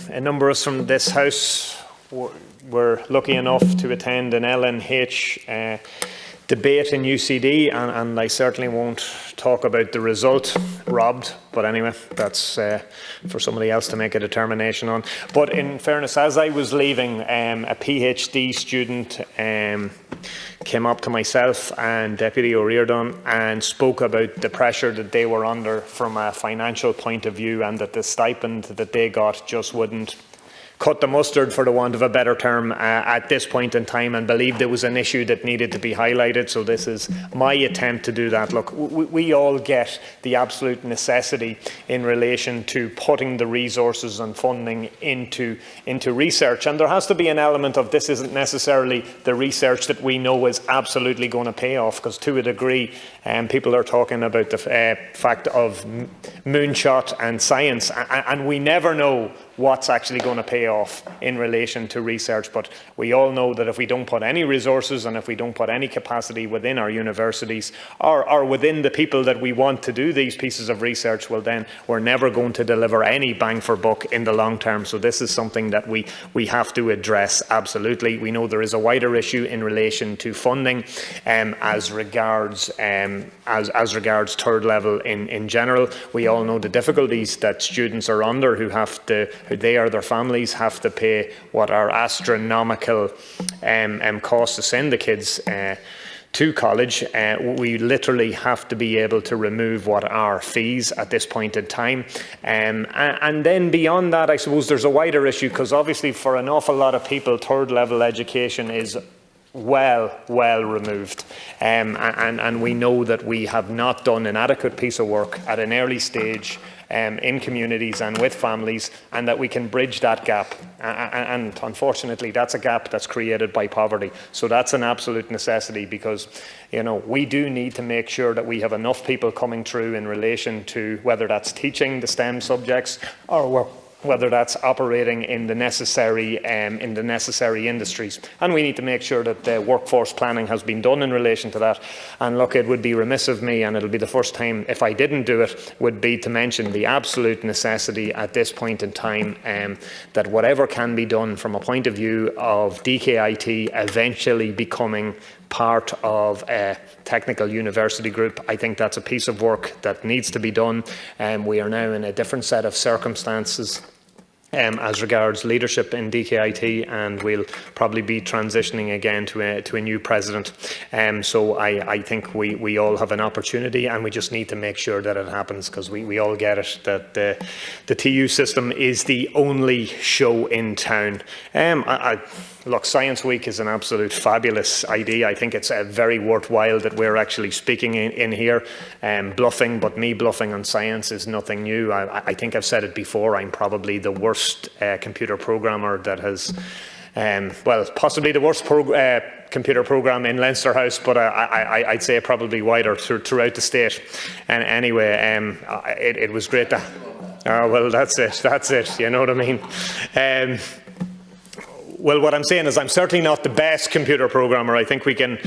a number of us from this house were lucky enough to attend an LNH debate in UCD, and I certainly won't talk about the result, robbed, but anyway, that's for somebody else to make a determination on. But in fairness, as I was leaving, a PhD student came up to myself and Deputy O'Riordan and spoke about the pressure that they were under from a financial point of view, and that the stipend that they got just wouldn't cut the mustard, for the want of a better term, at this point in time, and believed there was an issue that needed to be highlighted. So this is my attempt to do that. Look, we all get the absolute necessity in relation to putting the resources and funding into research, and there has to be an element of this isn't necessarily the research that we know is absolutely going to pay off, because to a degree people are talking about the fact of moonshot and science, and we never know what's actually going to pay off in relation to research. But we all know that if we don't put any resources and if we don't put any capacity within our universities or within the people that we want to do these pieces of research, well then we're never going to deliver any bang for buck in the long term. So this is something that we have to address absolutely. We know there is a wider issue in relation to funding as regards third level in general. We all know the difficulties that students are under who they or their families have to pay what are astronomical costs to send the kids to college. We literally have to be able to remove what are fees at this point in time. And then beyond that, I suppose there's a wider issue, because obviously for an awful lot of people, third level education is well removed, and we know that we have not done an adequate piece of work at an early stage in communities and with families, and that we can bridge that gap. And unfortunately, that's a gap that's created by poverty. So that's an absolute necessity, because we do need to make sure that we have enough people coming through in relation to whether that's teaching the STEM subjects or whether that's operating in the necessary industries. And we need to make sure that the workforce planning has been done in relation to that. And look, it would be remiss of me, and it'll be the first time if I didn't do it, would be to mention the absolute necessity at this point in time that whatever can be done from a point of view of DKIT eventually becoming part of a technical university group. I think that's a piece of work that needs to be done. We are now in a different set of circumstances as regards leadership in DKIT, and we'll probably be transitioning again to a new president. So I think we all have an opportunity, and we just need to make sure that it happens, because we all get it, that the TU system is the only show in town. Look, Science Week is an absolute fabulous idea. I think it's very worthwhile that we're actually speaking in here. Bluffing, but me bluffing on science is nothing new. I think I've said it before, I'm probably the worst computer programmer that has, well, possibly the worst computer program in Leinster House, but I'd say probably wider throughout the state. And anyway, it was great to... well, that's it, you know what I mean? Well, what I'm saying is I'm certainly not the best computer programmer. I think we can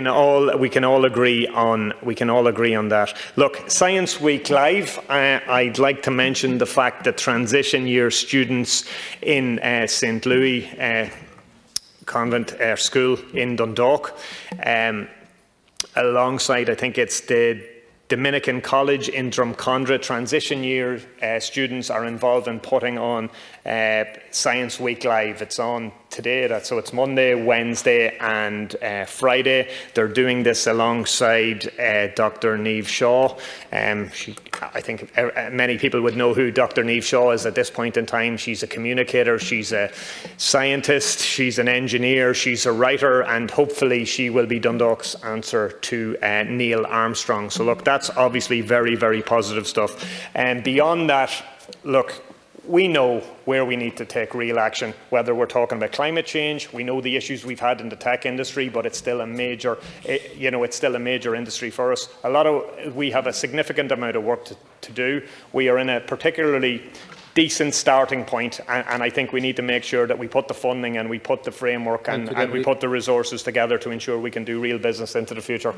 all agree on that. Look, Science Week Live. I'd like to mention the fact that transition year students in St. Louis Convent School in Dundalk, alongside I think it's the Dominican College in Drumcondra, transition year students are involved in putting on Science Week Live. It's on today, so it's Monday, Wednesday and Friday. They're doing this alongside Dr. Niamh Shaw. I think many people would know who Dr. Niamh Shaw is at this point in time. She's a communicator, she's a scientist, she's an engineer, she's a writer, and hopefully she will be Dundalk's answer to Neil Armstrong. So look, that's obviously very, very positive stuff. And beyond that, look, we know where we need to take real action, whether we're talking about climate change. We know the issues we've had in the tech industry, but it's still a major, it's still a major industry for us. We have a significant amount of work to do. We are in a particularly decent starting point, and I think we need to make sure that we put the funding and we put the framework and we put the resources together to ensure we can do real business into the future.